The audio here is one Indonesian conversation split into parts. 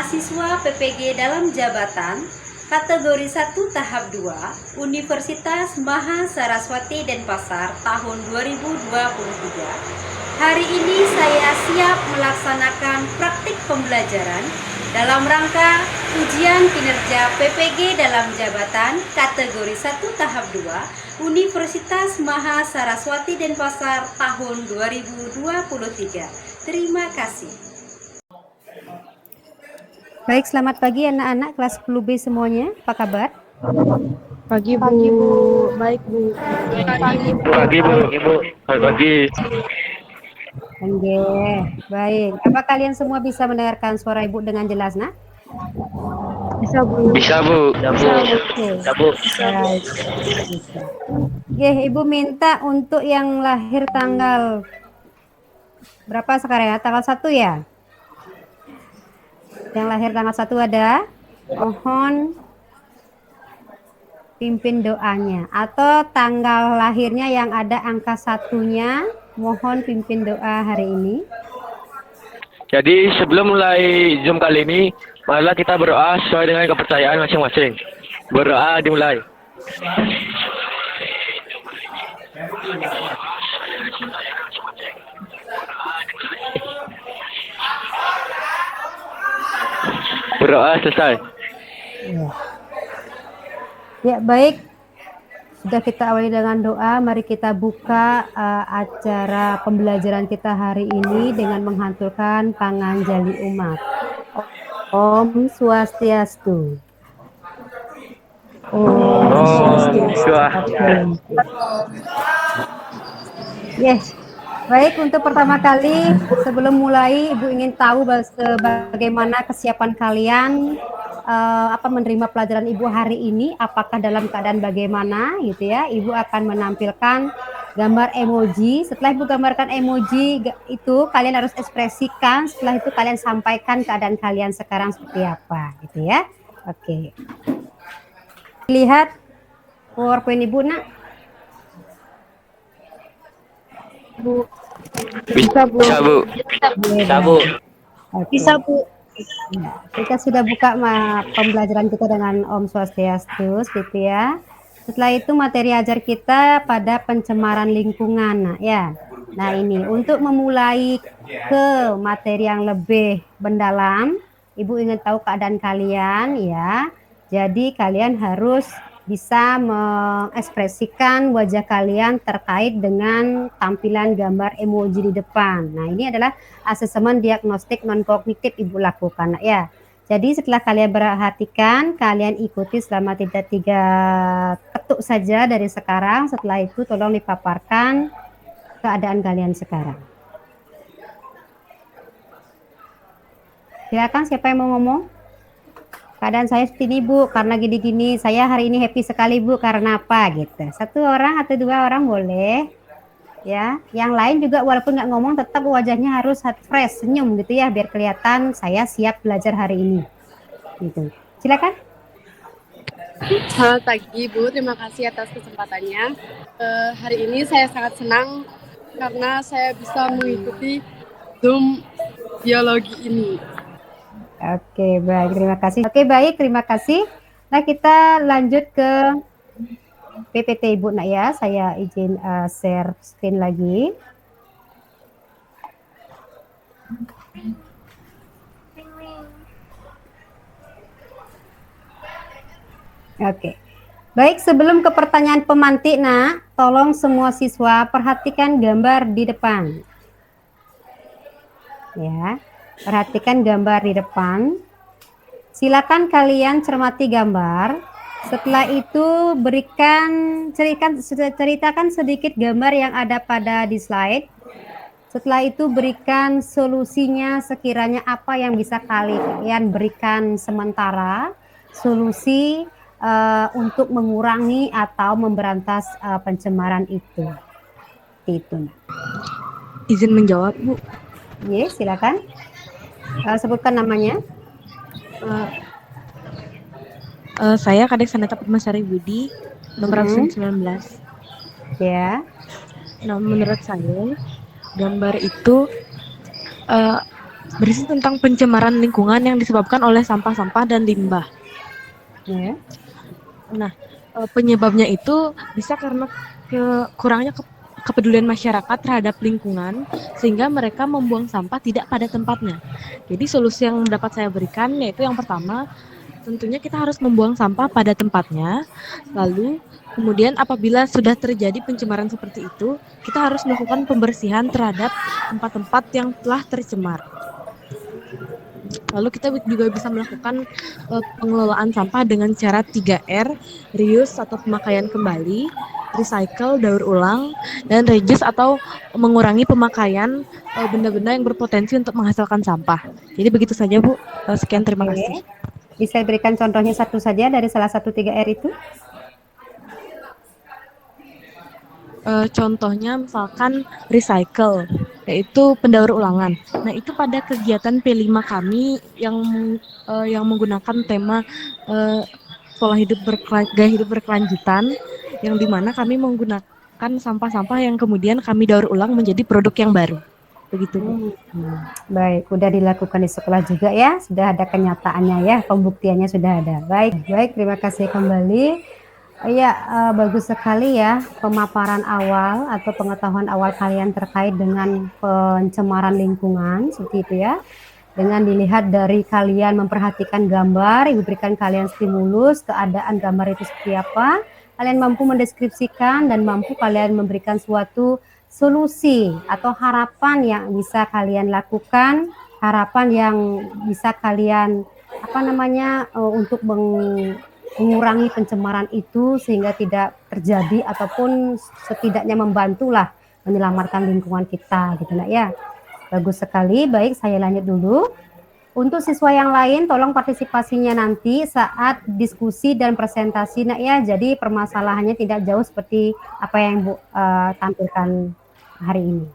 mahasiswa PPG dalam jabatan kategori 1 tahap 2 Universitas Maha Saraswati Denpasar tahun 2023. Hari ini saya siap melaksanakan praktik pembelajaran dalam rangka ujian kinerja PPG dalam jabatan kategori 1 tahap 2 Universitas Maha Saraswati Denpasar tahun 2023. Terima kasih. Baik, selamat pagi anak-anak kelas 10B semuanya. Apa kabar? Pagi Bu. Baik Bu. Pagi Bu. Pagi. Oke, baik. Apa kalian semua bisa mendengarkan suara Ibu dengan jelas, nak? Bisa Bu. Bisa Bu. Bisa, Bu. Baik. Bisa. Oke, Ibu minta untuk yang lahir tanggal berapa sekarang ya? Tanggal 1 ya? Yang lahir tanggal 1 ada? Mohon pimpin doanya. Atau tanggal lahirnya yang ada angka 1-nya, mohon pimpin doa hari ini. Jadi sebelum mulai Zoom kali ini, marilah kita berdoa sesuai dengan kepercayaan masing-masing. Berdoa dimulai. Berdoa selesai. Ya, baik. Sudah kita awali dengan doa, mari kita buka acara pembelajaran kita hari ini dengan menghanturkan panganjali umat. Om Swastiastu. Om Swastiastu. Yes. Baik, untuk pertama kali sebelum mulai Ibu ingin tahu bagaimana kesiapan kalian menerima pelajaran Ibu hari ini, apakah dalam keadaan bagaimana gitu ya. Ibu akan menampilkan gambar emoji. Setelah Ibu gambarkan emoji itu kalian harus ekspresikan, setelah itu kalian sampaikan keadaan kalian sekarang seperti apa gitu ya. Oke. Lihat PowerPoint Ibu, nak. Bu. Bisa Bu. Bisa Bu. Bisa Bu. Okay. Bisa Bu. Ya, kita sudah buka pembelajaran kita dengan Om Swastiastu, gitu ya. Setelah itu materi ajar kita pada pencemaran lingkungan, nah, ya. Nah ini untuk memulai ke materi yang lebih mendalam, Ibu ingin tahu keadaan kalian, ya. Jadi kalian harus bisa mengekspresikan wajah kalian terkait dengan tampilan gambar emoji di depan. Nah, ini adalah asesmen diagnostik non-kognitif Ibu lakukan, ya. Jadi setelah kalian perhatikan, kalian ikuti selama 3 ketuk saja dari sekarang. Setelah itu tolong dipaparkan keadaan kalian sekarang. Silakan, siapa yang mau ngomong? Keadaan saya seperti ini Bu, karena gini-gini, saya hari ini happy sekali Bu, karena apa gitu. 1 orang atau 2 orang boleh, ya. Yang lain juga walaupun nggak ngomong, tetap wajahnya harus fresh, senyum gitu ya, biar kelihatan saya siap belajar hari ini. Gitu. Silakan. Selamat pagi Bu, terima kasih atas kesempatannya. Hari ini saya sangat senang karena saya bisa mengikuti Zoom biologi ini. Oke, baik, terima kasih. Oke, baik, terima kasih. Nah, kita lanjut ke PPT Ibu, nak ya. Saya izin share screen lagi. Oke. Baik, sebelum ke pertanyaan pemantik, nak, tolong semua siswa perhatikan gambar di depan. Ya. Perhatikan gambar di depan. Silakan kalian cermati gambar. Setelah itu ceritakan sedikit gambar yang ada pada di slide. Setelah itu berikan solusinya sekiranya apa yang bisa kalian berikan sementara. Solusi untuk mengurangi atau memberantas pencemaran itu. Itu. Izin menjawab Bu. Yes, silakan. Sebutkan namanya. Saya Kadek Sanata Permasari Budi, nomor absen 19. Ya. Nah, menurut saya gambar itu berisi tentang pencemaran lingkungan yang disebabkan oleh sampah-sampah dan limbah. Ya. Nah, penyebabnya itu bisa karena kurangnya kepedulian masyarakat terhadap lingkungan sehingga mereka membuang sampah tidak pada tempatnya. Jadi solusi yang dapat saya berikan yaitu yang pertama, tentunya kita harus membuang sampah pada tempatnya. Lalu kemudian apabila sudah terjadi pencemaran seperti itu, kita harus melakukan pembersihan terhadap tempat-tempat yang telah tercemar. Lalu kita juga bisa melakukan pengelolaan sampah dengan cara 3R, reuse atau pemakaian kembali, recycle, daur ulang, dan reduce atau mengurangi pemakaian benda-benda yang berpotensi untuk menghasilkan sampah. Jadi begitu saja Bu. Sekian, terima kasih. Bisa berikan contohnya satu saja dari salah satu 3R itu? Contohnya misalkan recycle, yaitu pendaur ulangan. Nah, itu pada kegiatan P5 kami yang menggunakan tema gaya hidup berkelanjutan, yang dimana kami menggunakan sampah-sampah yang kemudian kami daur ulang menjadi produk yang baru. Begitu, Bu. Baik, udah dilakukan di sekolah juga ya, sudah ada kenyataannya ya, pembuktiannya sudah ada. Baik, terima kasih kembali. Iya, bagus sekali ya pemaparan awal atau pengetahuan awal kalian terkait dengan pencemaran lingkungan seperti itu ya. Dengan dilihat dari kalian memperhatikan gambar, Ibu berikan kalian stimulus, keadaan gambar itu seperti apa, kalian mampu mendeskripsikan dan mampu kalian memberikan suatu solusi atau harapan yang bisa kalian lakukan, harapan yang bisa kalian untuk mengurangi pencemaran itu sehingga tidak terjadi ataupun setidaknya membantulah menyelamatkan lingkungan kita gitu nak ya. Bagus sekali. Baik, saya lanjut dulu. Untuk siswa yang lain tolong partisipasinya nanti saat diskusi dan presentasi nak ya. Jadi permasalahannya tidak jauh seperti apa yang Bu tampilkan hari ini.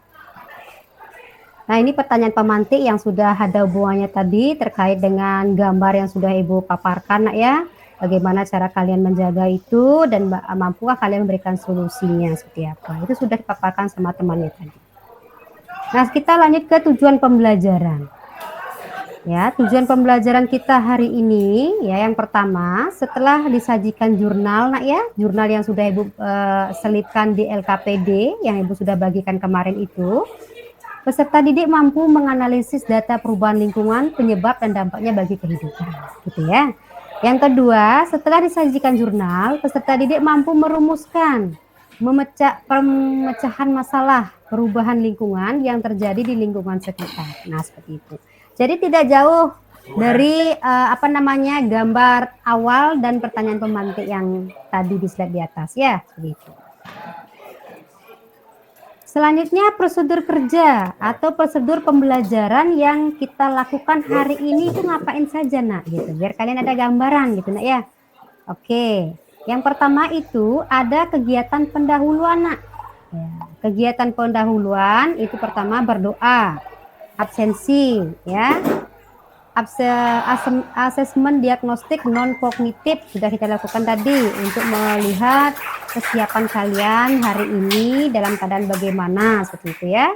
Nah, ini pertanyaan pemantik yang sudah ada hubungannya tadi terkait dengan gambar yang sudah Ibu paparkan nak ya. Bagaimana cara kalian menjaga itu dan mampukah kalian memberikan solusinya seperti apa. Itu sudah dipaparkan sama temannya tadi. Nah, kita lanjut ke tujuan pembelajaran. Ya, tujuan pembelajaran kita hari ini ya yang pertama, setelah disajikan jurnal nak ya, jurnal yang sudah Ibu selipkan di LKPD yang Ibu sudah bagikan kemarin itu, peserta didik mampu menganalisis data perubahan lingkungan, penyebab dan dampaknya bagi kehidupan, gitu ya. Yang kedua, setelah disajikan jurnal, peserta didik mampu merumuskan pemecahan masalah perubahan lingkungan yang terjadi di lingkungan sekitar. Nah, seperti itu. Jadi tidak jauh dari gambar awal dan pertanyaan pemantik yang tadi di slide di atas ya, seperti itu. Selanjutnya prosedur kerja atau prosedur pembelajaran yang kita lakukan hari ini itu ngapain saja nak gitu, biar kalian ada gambaran gitu nak ya. Oke, yang pertama itu ada kegiatan pendahuluan nak ya, kegiatan pendahuluan itu pertama berdoa, absensi ya, asesmen diagnostik non kognitif sudah kita lakukan tadi untuk melihat kesiapan kalian hari ini dalam keadaan bagaimana seperti itu ya.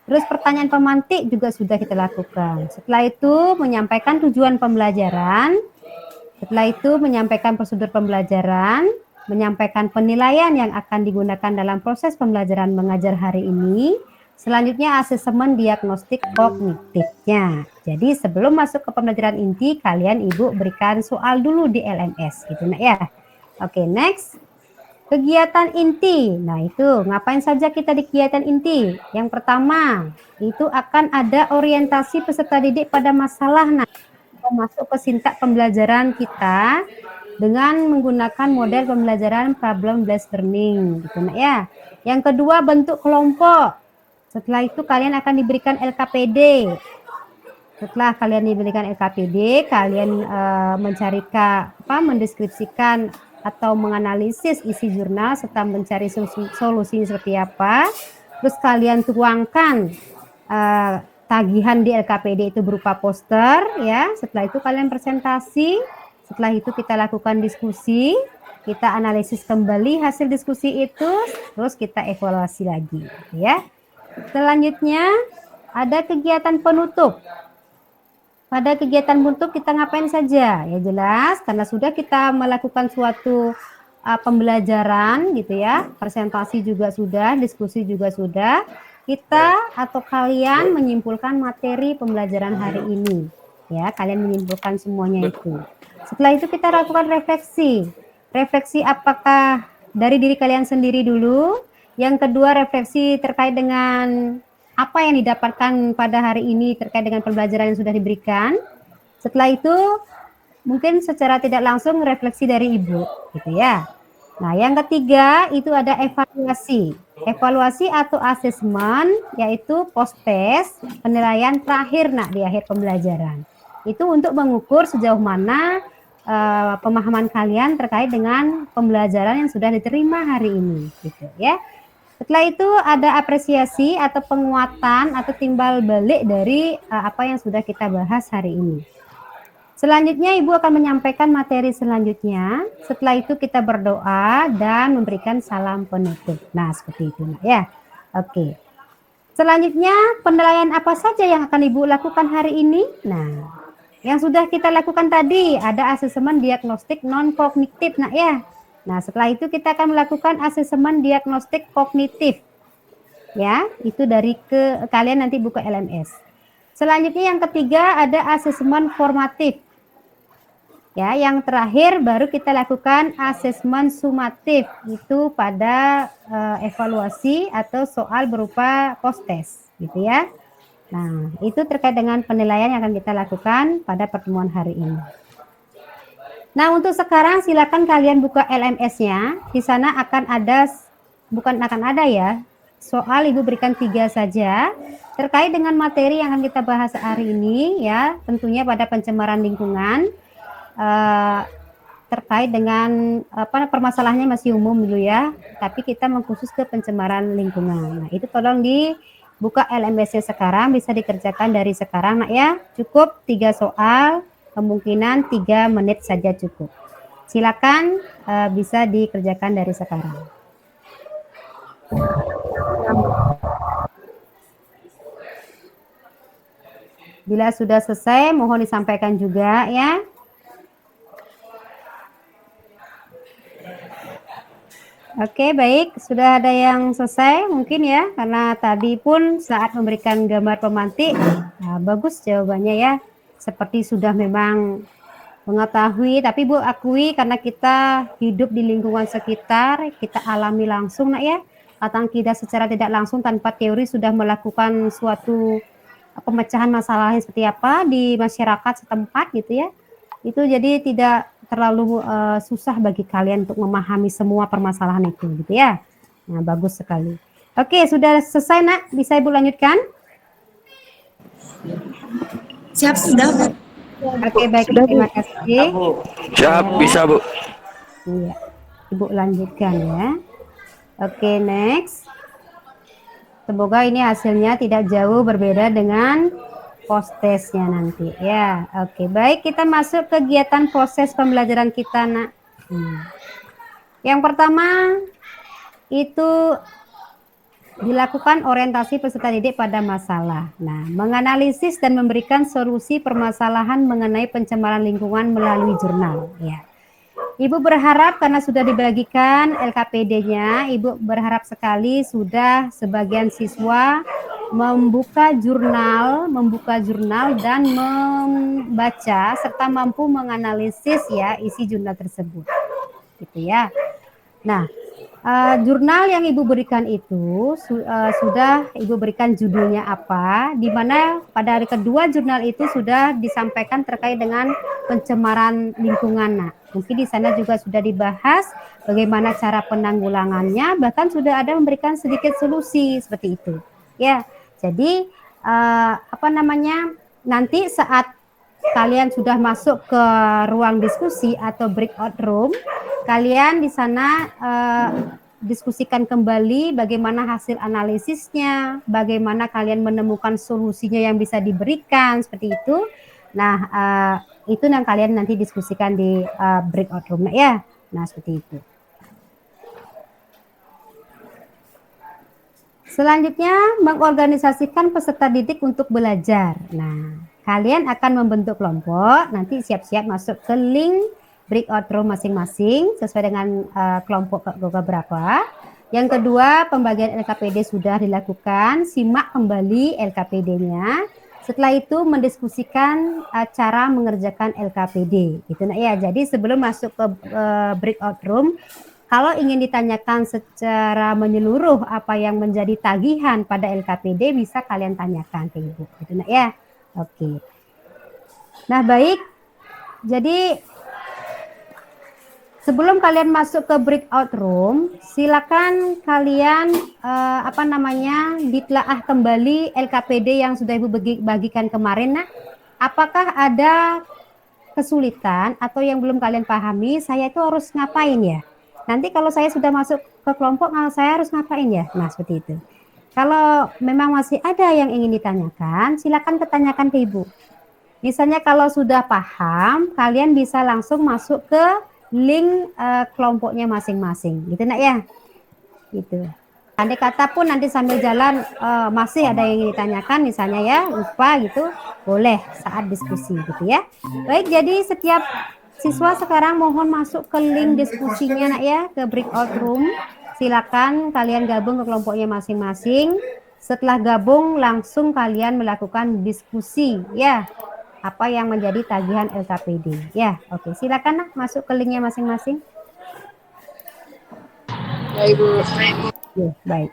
Terus pertanyaan pemantik juga sudah kita lakukan. Setelah itu menyampaikan tujuan pembelajaran. Setelah itu menyampaikan prosedur pembelajaran, menyampaikan penilaian yang akan digunakan dalam proses pembelajaran mengajar hari ini. Selanjutnya asesmen diagnostik kognitifnya. Jadi sebelum masuk ke pembelajaran inti, kalian Ibu berikan soal dulu di LMS gitu nak ya. Oke, next. Kegiatan inti. Nah, itu ngapain saja kita di kegiatan inti? Yang pertama, itu akan ada orientasi peserta didik pada masalah. Nah, kita masuk ke sintak pembelajaran kita dengan menggunakan model pembelajaran problem based learning gitu nak ya. Yang kedua, bentuk kelompok. Setelah itu kalian akan diberikan LKPD. Setelah kalian diberikan LKPD, kalian mendeskripsikan atau menganalisis isi jurnal serta mencari solusi seperti apa. Terus kalian tuangkan tagihan di LKPD itu berupa poster ya. Setelah itu kalian presentasi. Setelah itu kita lakukan diskusi, kita analisis kembali hasil diskusi itu, terus kita evaluasi lagi ya. Selanjutnya ada kegiatan penutup. pada kegiatan bentuk kita ngapain saja? Ya jelas, karena sudah kita melakukan suatu pembelajaran gitu ya, presentasi juga sudah, diskusi juga sudah, kita atau kalian menyimpulkan materi pembelajaran hari ini. Ya, kalian menyimpulkan semuanya itu. Setelah itu kita lakukan refleksi. Refleksi apakah dari diri kalian sendiri dulu, yang kedua refleksi terkait dengan apa yang didapatkan pada hari ini terkait dengan pembelajaran yang sudah diberikan. Setelah itu mungkin secara tidak langsung refleksi dari ibu gitu ya. Nah, yang ketiga itu ada evaluasi. Evaluasi atau asesmen yaitu post test, penilaian terakhir di akhir pembelajaran. Itu untuk mengukur sejauh mana pemahaman kalian terkait dengan pembelajaran yang sudah diterima hari ini gitu ya. Setelah itu ada apresiasi atau penguatan atau timbal balik dari apa yang sudah kita bahas hari ini. Selanjutnya Ibu akan menyampaikan materi selanjutnya. Setelah itu kita berdoa dan memberikan salam penutup. Nah, seperti itu ya. Oke. Selanjutnya penilaian apa saja yang akan Ibu lakukan hari ini? Nah, yang sudah kita lakukan tadi ada asesmen diagnostik non kognitif ya. Nah, setelah itu kita akan melakukan asesmen diagnostik kognitif. Ya, itu dari kalian nanti buka LMS. Selanjutnya yang ketiga ada asesmen formatif. Ya, yang terakhir baru kita lakukan asesmen sumatif, itu pada evaluasi atau soal berupa post test, gitu ya. Nah, itu terkait dengan penilaian yang akan kita lakukan pada pertemuan hari ini. Nah, untuk sekarang silakan kalian buka LMS-nya. Di sana akan ada, bukan akan ada ya, soal Ibu berikan 3 saja terkait dengan materi yang akan kita bahas hari ini ya, tentunya pada pencemaran lingkungan. Terkait dengan permasalahannya masih umum dulu ya, tapi kita mengkhusus ke pencemaran lingkungan. Nah, itu tolong dibuka LMS sekarang, bisa dikerjakan dari sekarang ya. Cukup 3 soal, kemungkinan 3 menit saja cukup. Silakan bisa dikerjakan dari sekarang. Bila sudah selesai, mohon disampaikan juga ya. Oke, baik. Sudah ada yang selesai mungkin ya, karena tadi pun saat memberikan gambar pemantik, bagus jawabannya ya. Seperti sudah memang mengetahui, tapi Bu akui karena kita hidup di lingkungan sekitar, kita alami langsung ya. Atau kita secara tidak langsung tanpa teori sudah melakukan suatu pemecahan masalahnya seperti apa di masyarakat setempat gitu ya. Itu jadi tidak terlalu susah bagi kalian untuk memahami semua permasalahan itu gitu ya. Nah, bagus sekali. Oke, sudah selesai Nak, bisa Ibu lanjutkan? Siap, sudah Bu. Oke, baik, terima kasih. Siap, bisa Bu. Iya, Ibu lanjutkan ya. Oke, next. Semoga ini hasilnya tidak jauh berbeda dengan post testnya nanti ya. Oke, baik, kita masuk kegiatan proses pembelajaran kita Nak. Yang pertama itu dilakukan orientasi peserta didik pada masalah. Nah, menganalisis dan memberikan solusi permasalahan mengenai pencemaran lingkungan melalui jurnal ya. Ibu berharap karena sudah dibagikan LKPD-nya, Ibu berharap sekali sudah sebagian siswa membuka jurnal dan membaca serta mampu menganalisis ya isi jurnal tersebut. Gitu ya. Nah, jurnal yang Ibu berikan itu sudah Ibu berikan judulnya apa, di mana pada hari kedua jurnal itu sudah disampaikan terkait dengan pencemaran lingkungan. Nah, mungkin di sana juga sudah dibahas bagaimana cara penanggulangannya, bahkan sudah ada memberikan sedikit solusi seperti itu. Ya, jadi nanti saat kalian sudah masuk ke ruang diskusi atau breakout room, kalian di sana diskusikan kembali bagaimana hasil analisisnya, bagaimana kalian menemukan solusinya yang bisa diberikan seperti itu. Nah, itu yang kalian nanti diskusikan di breakout room ya. Nah, seperti itu. Selanjutnya, mengorganisasikan peserta didik untuk belajar. Nah, kalian akan membentuk kelompok, nanti siap-siap masuk ke link breakout room masing-masing sesuai dengan kelompok berapa. Yang kedua, pembagian LKPD sudah dilakukan, simak kembali LKPD-nya. Setelah itu mendiskusikan cara mengerjakan LKPD. Gitu ya. Jadi sebelum masuk ke breakout room, kalau ingin ditanyakan secara menyeluruh apa yang menjadi tagihan pada LKPD bisa kalian tanyakan ke Ibu. Gitu ya. Oke. Nah, baik. Jadi sebelum kalian masuk ke breakout room, silakan kalian ditelaah kembali LKPD yang sudah Ibu bagikan kemarin. Nah, apakah ada kesulitan atau yang belum kalian pahami, saya itu harus ngapain ya? Nanti kalau saya sudah masuk ke kelompok, saya harus ngapain ya? Nah, seperti itu. Kalau memang masih ada yang ingin ditanyakan, silakan ketanyakan ke Ibu. Misalnya kalau sudah paham, kalian bisa langsung masuk ke link kelompoknya masing-masing, gitu nak ya, gitu. Andai kata pun nanti sambil jalan masih ada yang ingin ditanyakan, misalnya ya lupa gitu, boleh saat diskusi, gitu ya. Baik, jadi setiap siswa sekarang mohon masuk ke link diskusinya nak ya, ke breakout room. Silakan kalian gabung ke kelompoknya masing-masing. Setelah gabung langsung kalian melakukan diskusi ya. Apa yang menjadi tagihan LKPD ya. Oke, silakan nak masuk ke linknya masing-masing. Ya Ibu. Ya, baik.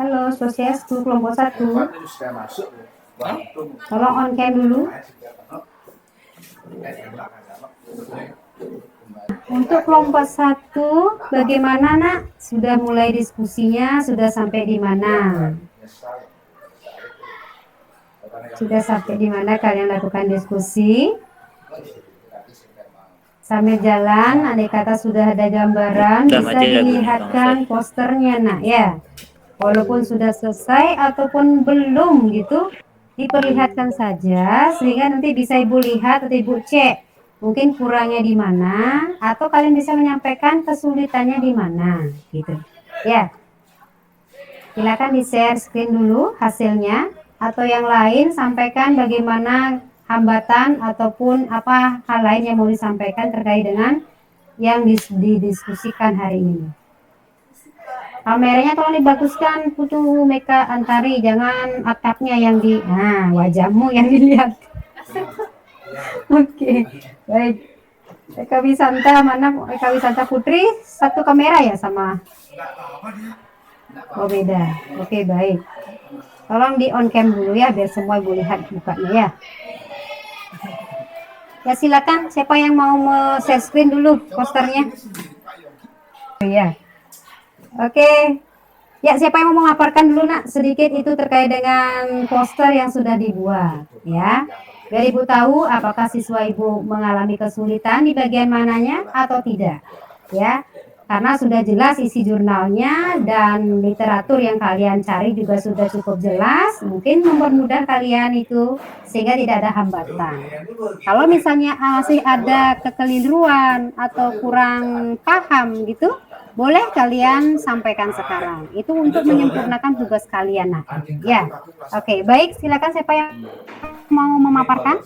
Halo, Sosiasku kelompok 1. Tolong on cam dulu. Untuk kelompok 1, bagaimana nak? Sudah mulai diskusinya, sudah sampai di mana? Sudah sampai di mana kalian lakukan diskusi? Sambil jalan, andai kata sudah ada gambaran, bisa dilihatkan posternya nak ya. Walaupun sudah selesai ataupun belum gitu, diperlihatkan saja sehingga nanti bisa Ibu lihat atau Ibu cek mungkin kurangnya di mana atau kalian bisa menyampaikan kesulitannya di mana gitu ya. Silakan di share screen dulu hasilnya atau yang lain sampaikan bagaimana hambatan ataupun apa hal lain yang mau disampaikan terkait dengan yang didiskusikan hari ini. Kameranya tolong dibaguskan Putu Meka Antari, jangan atapnya yang wajahmu yang dilihat. Oke, baik. Eka Wisanta, mana Eka Wisanta Putri? Satu kamera ya sama? Oh beda. Oke, baik. Tolong di on cam dulu ya, biar semua ibu lihat mukanya ya. Ya silakan, siapa yang mau share screen dulu posternya? Iya. Oke, ya siapa yang mau memaparkan dulu nak sedikit itu terkait dengan poster yang sudah dibuat ya. Biar Ibu tahu apakah siswa Ibu mengalami kesulitan di bagian mananya atau tidak ya. Karena sudah jelas isi jurnalnya dan literatur yang kalian cari juga sudah cukup jelas, mungkin mempermudah kalian itu sehingga tidak ada hambatan. Kalau misalnya masih ada kekeliruan atau kurang paham gitu, boleh kalian sampaikan sekarang. Itu untuk menyempurnakan tugas kalian. Nah, ya. Oke, baik, silakan siapa yang mau memaparkan?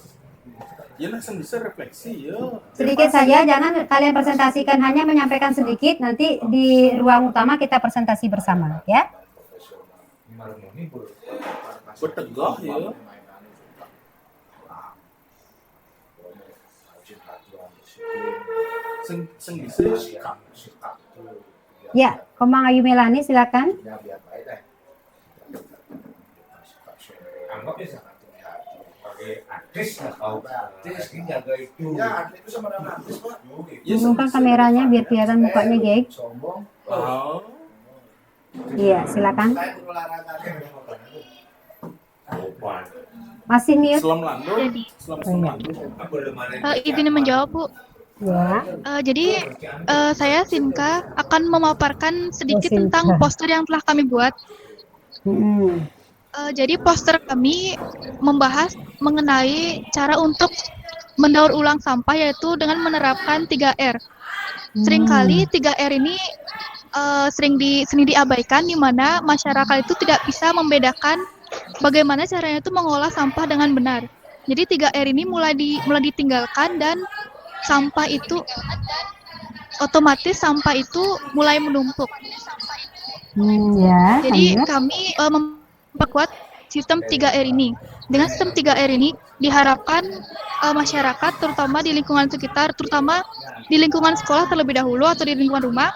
Ya langsung bisa refleksi ya. Sedikit saja, jangan kalian presentasikan, hanya menyampaikan sedikit, nanti di ruang utama kita presentasi bersama ya. Bertegah ya. Sing bisa sikap. Ya, Komang Ayu Melani silakan. Anggap ya sangat pakai artis lah kau artis ini jaga itu Ya, atlet itu sama dengan artis, Pak. Turunkan kameranya biar kelihatan mukanya, geng. sombong Oh. Iya, silakan. bukan Masih mute. Selam Lando. Jadi, Selam Lando. izin menjawab, Bu. Ya. Jadi, saya Sinka akan memaparkan sedikit Oh, Sinka. tentang poster yang telah kami buat. Mm-mm. Jadi, poster kami membahas mengenai cara untuk mendaur ulang sampah, yaitu dengan menerapkan 3R. Seringkali 3R ini sering diabaikan, di mana masyarakat itu tidak bisa membedakan bagaimana caranya itu mengolah sampah dengan benar. Jadi 3R ini mulai ditinggalkan dan sampah itu otomatis mulai menumpuk. Ya. Jadi lanjut. kami memperkuat sistem 3R ini. Dengan sistem 3R ini diharapkan masyarakat terutama di lingkungan sekitar, terutama di lingkungan sekolah terlebih dahulu atau di lingkungan rumah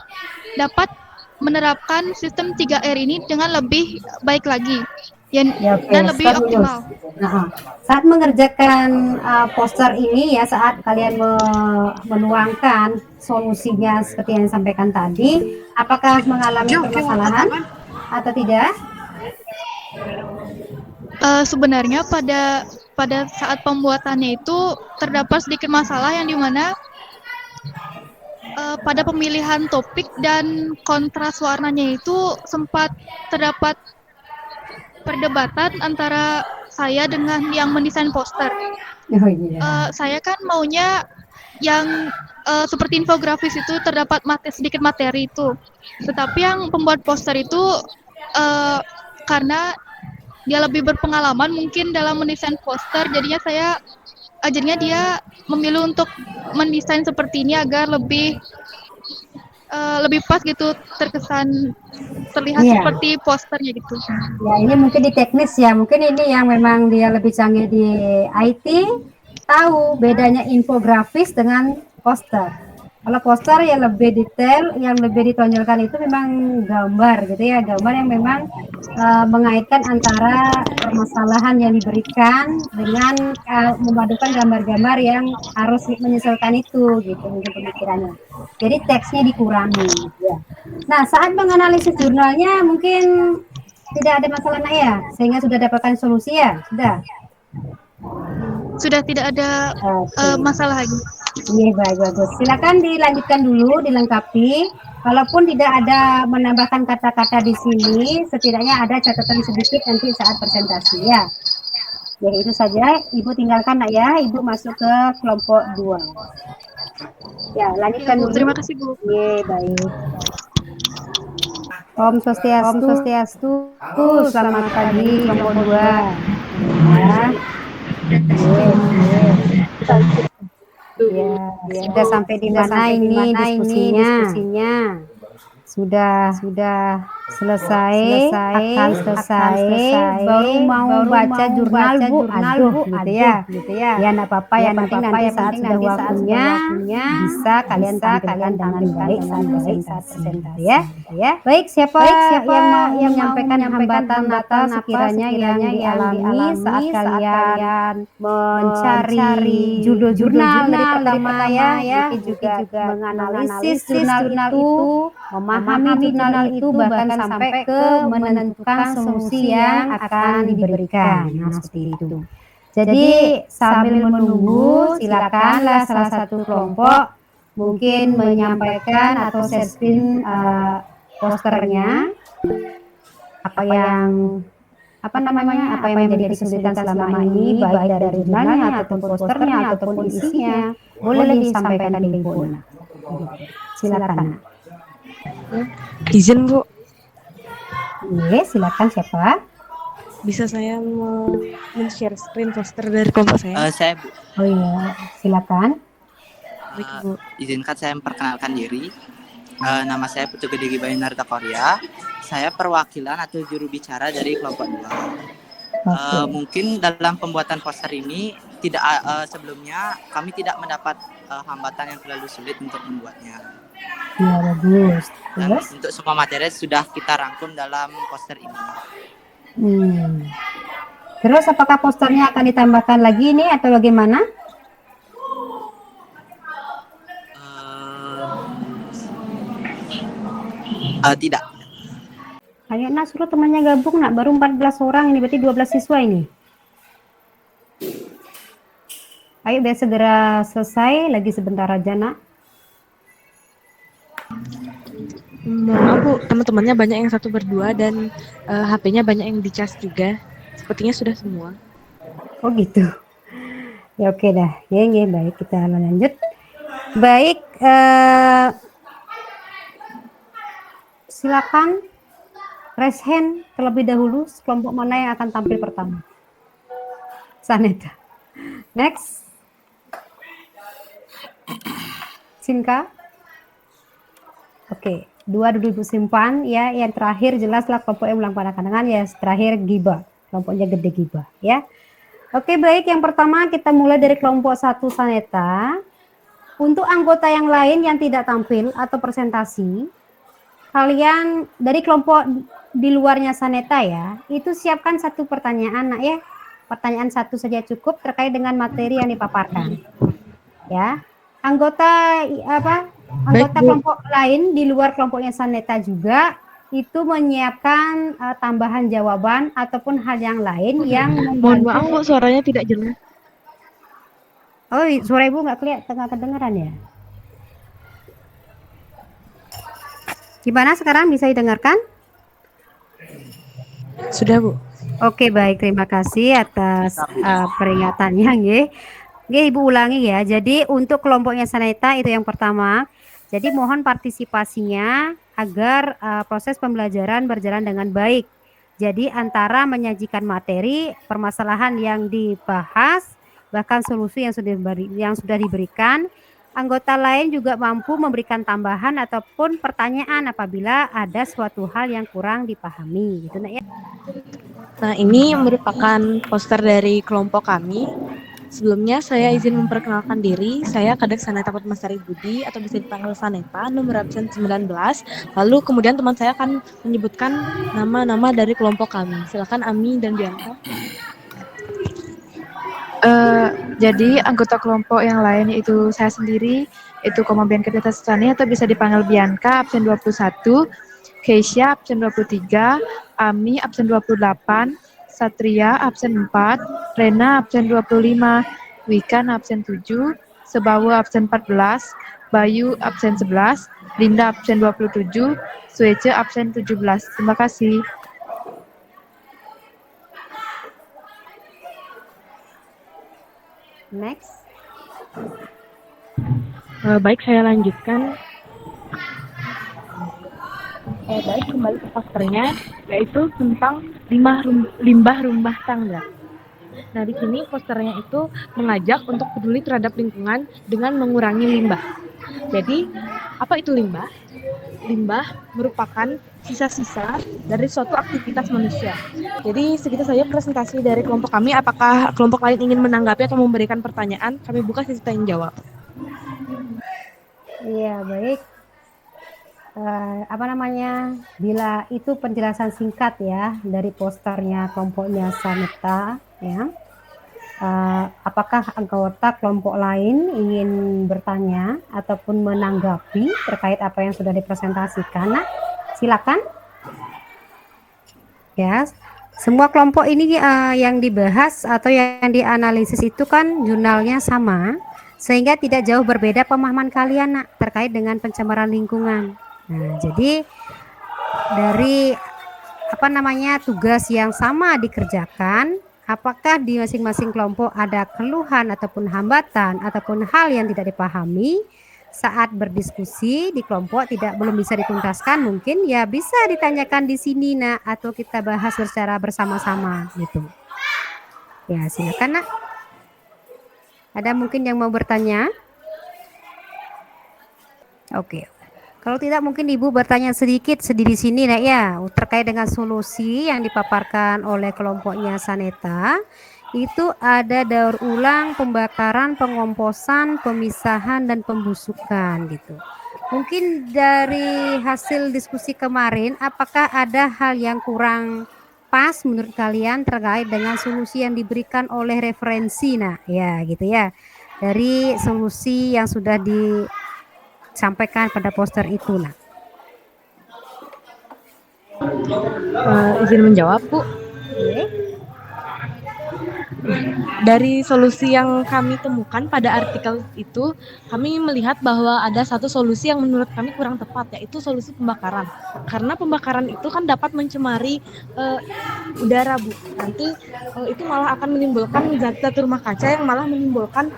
dapat menerapkan sistem 3R ini dengan lebih baik lagi Ya, oke. dan lebih Stop dulu. optimal. Nah, saat mengerjakan poster ini ya, saat kalian menuangkan solusinya seperti yang disampaikan tadi, apakah mengalami permasalahan atau tidak? Sebenarnya pada saat pembuatannya itu terdapat sedikit masalah yang dimana pada pemilihan topik dan kontras warnanya itu sempat terdapat perdebatan antara saya dengan yang mendesain poster. Oh iya. Saya kan maunya yang seperti infografis itu terdapat sedikit materi itu. Tetapi yang pembuat poster itu karena dia lebih berpengalaman mungkin dalam mendesain poster, jadinya dia memilih untuk mendesain seperti ini agar lebih pas gitu, terlihat Iya. seperti posternya gitu. Ya, ini mungkin di teknis ya. Mungkin ini yang memang dia lebih canggih di IT, tahu bedanya infografis dengan poster. Kalau poster yang lebih detail, yang lebih ditonjolkan itu memang gambar gitu ya, gambar yang memang mengaitkan antara permasalahan yang diberikan dengan memadukan gambar-gambar yang harus menyesuaikan itu gitu mungkin pemikirannya. Jadi teksnya dikurangi. Ya. Nah, saat menganalisis jurnalnya mungkin tidak ada masalah nah ya, sehingga sudah dapatkan solusi ya, Sudah tidak ada Oke. masalah lagi. Iya, bagus. Silakan dilanjutkan dulu, dilengkapi. Kalaupun tidak ada menambahkan kata-kata di sini, setidaknya ada catatan sedikit nanti saat presentasi ya. Jadi itu saja, Ibu tinggalkan nak ya, Ibu masuk ke kelompok 2. Ya, lanjutkan Ya, Bu. dulu. Terima kasih, Bu. Iya, baik. Om Swastiastu. Selamat pagi kelompok 2. Ya. Ya, sudah sampai di mana ini diskusinya? Sudah selesai, akan selesai, baru mau baca jurnal Bu, aduh gitu ya. Ya enggak apa-apa, yang penting nanti saat sudah waktunya bisa kalian tampilkan dengan baik saat presentasi ya. Baik, siapa yang mau menyampaikan hambatan atau sekiranya yang dialami saat kalian mencari judul jurnal dari pertama ya, juga menganalisis jurnal itu, memahami jurnal itu bahkan sampai ke menentukan solusi yang akan diberikan. Nah, seperti itu. Jadi sambil menunggu, silakanlah salah satu kelompok mungkin menyampaikan atau share screen posternya, apa yang menjadi kesulitan selama ini, baik dari jurnalnya ataupun posternya ataupun isinya, boleh disampaikan di Ibu. Silakan. Izin Bu, Iya, silakan siapa? bisa saya men-share screen poster dari kelompok saya? Saya Bu, Oh iya, silakan. Baik Bu. izinkan saya memperkenalkan diri. Nama saya Putu Gede Gibayu Narta Korea. Saya perwakilan atau juru bicara dari kelompok 2. Mungkin dalam pembuatan poster ini sebelumnya kami tidak mendapat hambatan yang terlalu sulit untuk membuatnya. Ya, bagus. Dan Terus? untuk semua materi sudah kita rangkum dalam poster ini. Terus apakah posternya akan ditambahkan lagi ini atau bagaimana? Tidak. Ayo nak suruh temannya gabung nak, baru 14 orang ini, berarti 12 siswa ini. Ayo biar segera selesai, lagi sebentar aja nak. Mohon maaf Bu, teman-temannya banyak yang 1 berdua dan HP-nya banyak yang dicas juga. Sepertinya sudah semua. Oh gitu. Ya oke dah. Ya, baik, kita lanjut. Baik, silakan raise hand terlebih dahulu, kelompok mana yang akan tampil pertama. Saneta. Next. Sinka. Oke, 2 duduk simpan ya. Yang terakhir jelaslah kelompok yang melambangkan tangan ya. Terakhir Giba, kelompoknya gede Giba ya. Oke, baik, yang pertama kita mulai dari kelompok 1 Saneta. Untuk anggota yang lain yang tidak tampil atau presentasi, kalian dari kelompok di luarnya Saneta ya, itu siapkan 1 pertanyaan nak ya. Pertanyaan 1 saja cukup terkait dengan materi yang dipaparkan. Ya. Anggota kelompok lain di luar kelompoknya Saneta juga itu menyiapkan tambahan jawaban ataupun hal yang lain yang Mohon maaf Bu, suaranya tidak jelas. Oh, suara Ibu nggak kedengaran ya? Gimana sekarang, bisa didengarkan? Sudah Bu. Oke, baik, terima kasih atas peringatannya nggih. Nggih, Ibu ulangi ya. Jadi untuk kelompoknya Saneta itu yang pertama. Jadi mohon partisipasinya agar proses pembelajaran berjalan dengan baik. Jadi antara menyajikan materi, permasalahan yang dibahas, bahkan solusi yang sudah diberikan, anggota lain juga mampu memberikan tambahan ataupun pertanyaan apabila ada suatu hal yang kurang dipahami, gitu nak ya. Nah, ini merupakan poster dari kelompok kami. Sebelumnya saya izin memperkenalkan diri, saya Kadek Saneta Putmasari Budi atau bisa dipanggil Saneta, nomor absen 19. Lalu kemudian teman saya akan menyebutkan nama-nama dari kelompok kami. Silakan Ami dan Bianca. Jadi anggota kelompok yang lain itu saya sendiri, itu Koma Bianca Tita Susani atau bisa dipanggil Bianca, absen 21, Keisha absen 23, Ami absen 28, Satria absen 4, Rena absen 25, Wikan absen 7, Sebawa absen 14, Bayu absen 11, Linda absen 27, Suece absen 17. Terima kasih. Next. Baik, saya lanjutkan. Baik, kembali ke posternya, yaitu tentang limbah rumah tangga. Nah, di sini posternya itu mengajak untuk peduli terhadap lingkungan dengan mengurangi limbah. Jadi, apa itu limbah? Limbah merupakan sisa-sisa dari suatu aktivitas manusia. Jadi, segitu saja presentasi dari kelompok kami. Apakah kelompok lain ingin menanggapi atau memberikan pertanyaan? Kami buka sesi tanya jawab. Iya, baik. Bila itu penjelasan singkat ya dari posternya kelompoknya Saneta ya. Apakah anggota kelompok lain ingin bertanya ataupun menanggapi terkait apa yang sudah dipresentasikan? Nah, silakan. Ya, semua kelompok ini yang dibahas atau yang dianalisis itu kan jurnalnya sama, sehingga tidak jauh berbeda pemahaman kalian nak terkait dengan pencemaran lingkungan. Nah, jadi dari tugas yang sama dikerjakan, apakah di masing-masing kelompok ada keluhan ataupun hambatan ataupun hal yang tidak dipahami saat berdiskusi di kelompok belum bisa dituntaskan, mungkin ya bisa ditanyakan di sini nak, atau kita bahas secara bersama-sama gitu. Ya, silakan nak. Ada mungkin yang mau bertanya? Oke. Kalau tidak mungkin Ibu bertanya sedikit di sini nak ya, terkait dengan solusi yang dipaparkan oleh kelompoknya Saneta itu ada daur ulang, pembakaran, pengomposan, pemisahan, dan pembusukan gitu. Mungkin dari hasil diskusi kemarin, apakah ada hal yang kurang pas menurut kalian terkait dengan solusi yang diberikan oleh referensi? Nah, ya gitu ya. Dari solusi yang sudah disampaikan pada poster itu. Nah, Izin menjawab, Bu. oke. Dari solusi yang kami temukan pada artikel itu, kami melihat bahwa ada satu solusi yang menurut kami kurang tepat, yaitu solusi pembakaran. Karena pembakaran itu kan dapat mencemari udara, Bu. Nanti itu malah akan menimbulkan zat-zat rumah kaca yang malah menimbulkan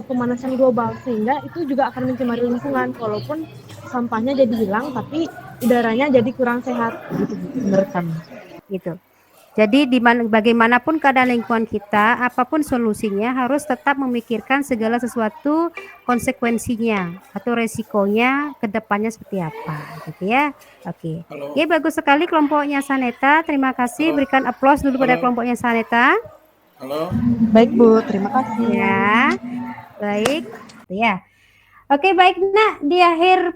pemanasan global, sehingga itu juga akan mencemari lingkungan. Walaupun sampahnya jadi hilang, tapi udaranya jadi kurang sehat, gitu, Bu, menurut kami. Gitu. Jadi bagaimanapun keadaan lingkungan kita, apapun solusinya harus tetap memikirkan segala sesuatu konsekuensinya atau resikonya ke depannya seperti apa, gitu ya. Oke. Halo. Oke, bagus sekali kelompoknya Saneta. Terima kasih. Berikan aplaus dulu pada kelompoknya Saneta. Halo. Baik, Bu. Terima kasih. Ya. Baik. Ya. Oke, baik, Nak. Di akhir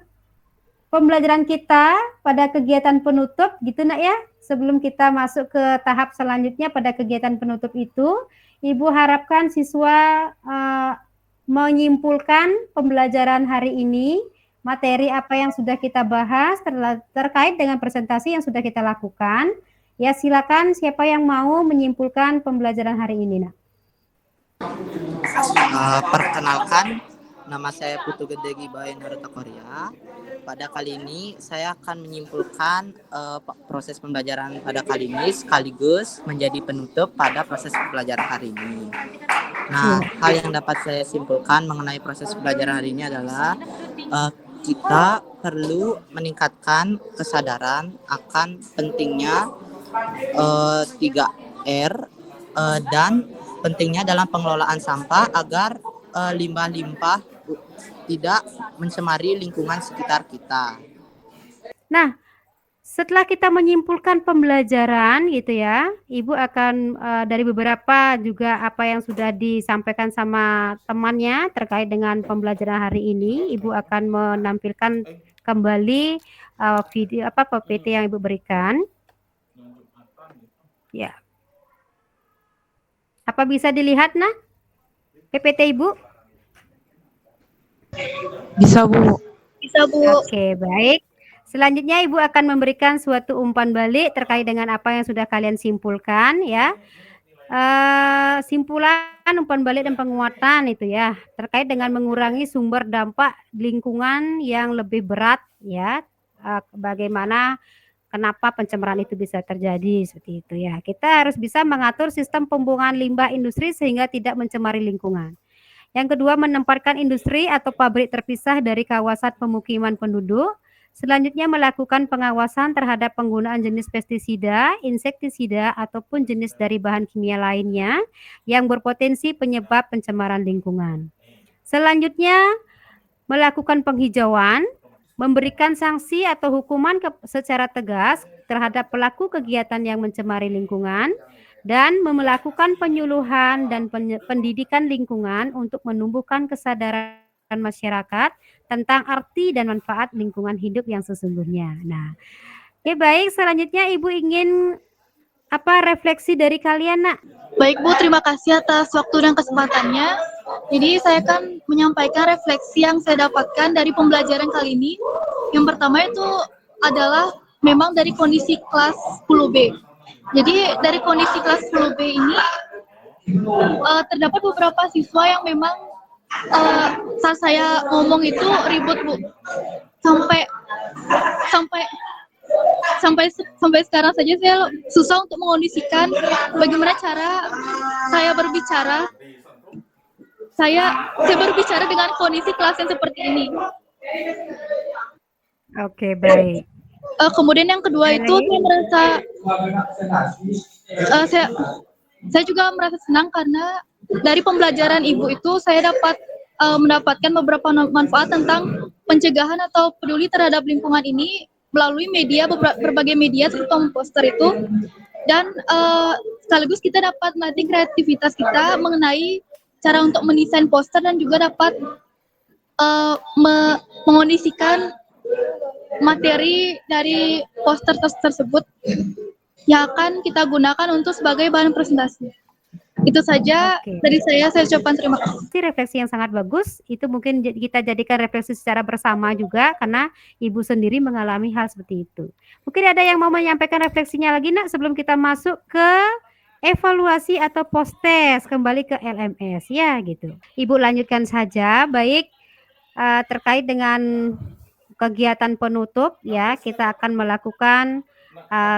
pembelajaran kita pada kegiatan penutup gitu Nak ya. Sebelum kita masuk ke tahap selanjutnya pada kegiatan penutup itu, Ibu harapkan siswa menyimpulkan pembelajaran hari ini, materi apa yang sudah kita bahas terkait dengan presentasi yang sudah kita lakukan. Ya, silakan siapa yang mau menyimpulkan pembelajaran hari ini, Nak. Perkenalkan, nama saya Putu Gede Gibayan Haruta Korea. Pada kali ini saya akan menyimpulkan proses pembelajaran pada kali ini sekaligus menjadi penutup pada proses pembelajaran hari ini. Nah, hal yang dapat saya simpulkan mengenai proses pembelajaran hari ini adalah kita perlu meningkatkan kesadaran akan pentingnya 3R dan pentingnya dalam pengelolaan sampah agar limbah-limbah tidak mencemari lingkungan sekitar kita. Nah, setelah kita menyimpulkan pembelajaran gitu ya, Ibu akan dari beberapa juga apa yang sudah disampaikan sama temannya terkait dengan pembelajaran hari ini, Ibu akan menampilkan kembali video PPT yang Ibu berikan. Ya. Apa bisa dilihat, Nah? PPT Ibu? Bisa, Bu. Bisa, Bu. Oke, baik. Selanjutnya Ibu akan memberikan suatu umpan balik terkait dengan apa yang sudah kalian simpulkan ya. Simpulan, umpan balik dan penguatan itu ya, terkait dengan mengurangi sumber dampak lingkungan yang lebih berat ya. Bagaimana kenapa pencemaran itu bisa terjadi seperti itu ya. Kita harus bisa mengatur sistem pembuangan limbah industri sehingga tidak mencemari lingkungan. Yang kedua, menempatkan industri atau pabrik terpisah dari kawasan pemukiman penduduk. Selanjutnya, melakukan pengawasan terhadap penggunaan jenis pestisida, insektisida, ataupun jenis dari bahan kimia lainnya yang berpotensi penyebab pencemaran lingkungan. Selanjutnya, melakukan penghijauan, memberikan sanksi atau hukuman secara tegas terhadap pelaku kegiatan yang mencemari lingkungan, dan melakukan penyuluhan dan pendidikan lingkungan untuk menumbuhkan kesadaran masyarakat tentang arti dan manfaat lingkungan hidup yang sesungguhnya. Nah, oke, baik, selanjutnya Ibu ingin refleksi dari kalian, Nak? Baik, Bu, terima kasih atas waktu dan kesempatannya. Jadi saya akan menyampaikan refleksi yang saya dapatkan dari pembelajaran kali ini. Yang pertama itu adalah memang dari kondisi kelas 10B. Jadi dari kondisi kelas 10B ini terdapat beberapa siswa yang memang saat saya ngomong itu ribut, Bu. Sampai sekarang saja saya susah untuk mengondisikan bagaimana cara saya berbicara. Saya berbicara dengan kondisi kelas yang seperti ini. Oke, baik. Kemudian yang kedua itu saya merasa saya juga merasa senang karena dari pembelajaran Ibu itu saya dapat mendapatkan beberapa manfaat tentang pencegahan atau peduli terhadap lingkungan ini melalui media, berbagai media terutama poster itu. Dan sekaligus kita dapat melatih kreativitas kita mengenai cara untuk mendesain poster dan juga dapat mengondisikan materi dari poster tersebut yang akan kita gunakan untuk sebagai bahan presentasi. Itu saja dari saya ucapkan terima kasih. Itu refleksi yang sangat bagus, itu mungkin kita jadikan refleksi secara bersama juga karena Ibu sendiri mengalami hal seperti itu. Mungkin ada yang mau menyampaikan refleksinya lagi Nak sebelum kita masuk ke evaluasi atau post-test kembali ke LMS ya gitu. Ibu lanjutkan saja, baik terkait dengan kegiatan penutup ya, kita akan melakukan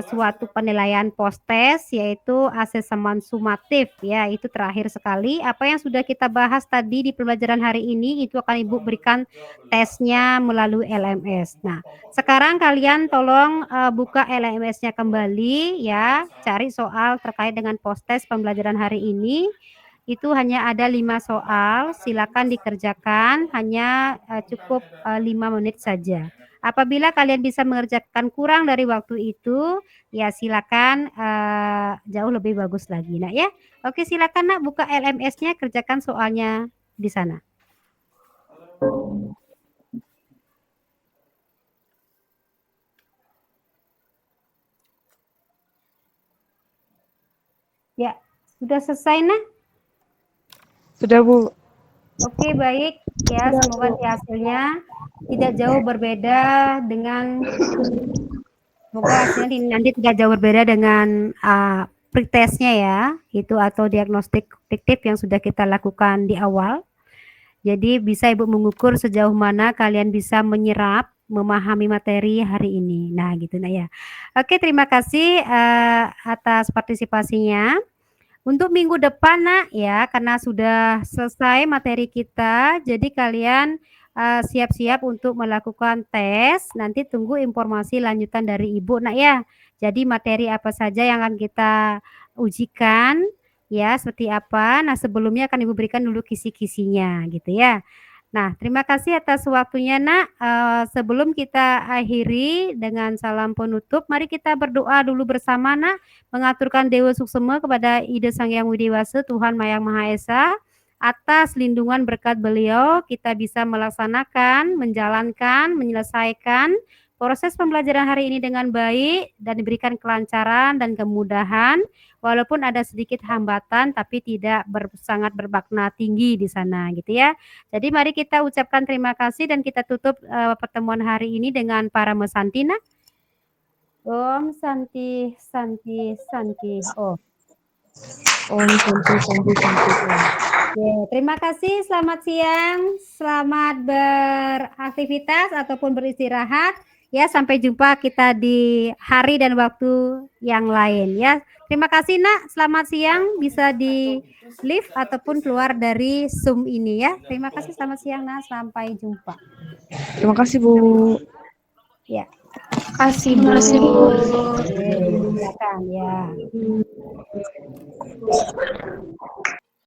suatu penilaian post-test yaitu asesmen sumatif ya, itu terakhir sekali. Apa yang sudah kita bahas tadi di pembelajaran hari ini itu akan Ibu berikan tesnya melalui LMS. Nah, sekarang kalian tolong buka LMS-nya kembali ya, cari soal terkait dengan post-test pembelajaran hari ini. Itu hanya ada 5 soal, silakan dikerjakan, hanya cukup 5 menit saja. Apabila kalian bisa mengerjakan kurang dari waktu itu, ya silakan jauh lebih bagus lagi, Nak ya. Oke, silakan Nak buka LMS-nya, kerjakan soalnya di sana. Ya, sudah selesai Nak? Sudah, Bu. Oke, baik. Ya, semoga di hasilnya tidak jauh berbeda dengan nanti tidak jauh berbeda dengan pretestnya ya, itu atau diagnostik fiktif yang sudah kita lakukan di awal. Jadi bisa Ibu mengukur sejauh mana kalian bisa menyerap, memahami materi hari ini. Nah, gitu Nak ya. Oke, terima kasih atas partisipasinya. Untuk minggu depan Nak ya, karena sudah selesai materi kita, jadi kalian siap-siap untuk melakukan tes. Nanti tunggu informasi lanjutan dari Ibu Nak ya. Jadi materi apa saja yang akan kita ujikan ya, seperti apa. Nah, sebelumnya akan Ibu berikan dulu kisi-kisinya gitu ya. Nah, terima kasih atas waktunya Nak. Sebelum kita akhiri dengan salam penutup, mari kita berdoa dulu bersama Nak, mengaturkan Dewa Suksema kepada Ida Sang Hyang Widewasa, Tuhan Yang Maha Esa, atas lindungan berkat beliau kita bisa melaksanakan, menjalankan, menyelesaikan proses pembelajaran hari ini dengan baik dan diberikan kelancaran dan kemudahan, walaupun ada sedikit hambatan tapi tidak sangat bermakna tinggi di sana gitu ya. Jadi mari kita ucapkan terima kasih dan kita tutup pertemuan hari ini dengan para mesantina. Om Santi Santi Santi Om. Om Santi Santi Santi Om. Ya, terima kasih, selamat siang, selamat beraktivitas ataupun beristirahat. Ya, sampai jumpa kita di hari dan waktu yang lain ya. Terima kasih Nak, selamat siang, bisa di live ataupun keluar dari Zoom ini ya. Terima kasih, selamat siang Nak, sampai jumpa. Terima kasih Bu. Ya. Terima kasih Bu. Silakan ya.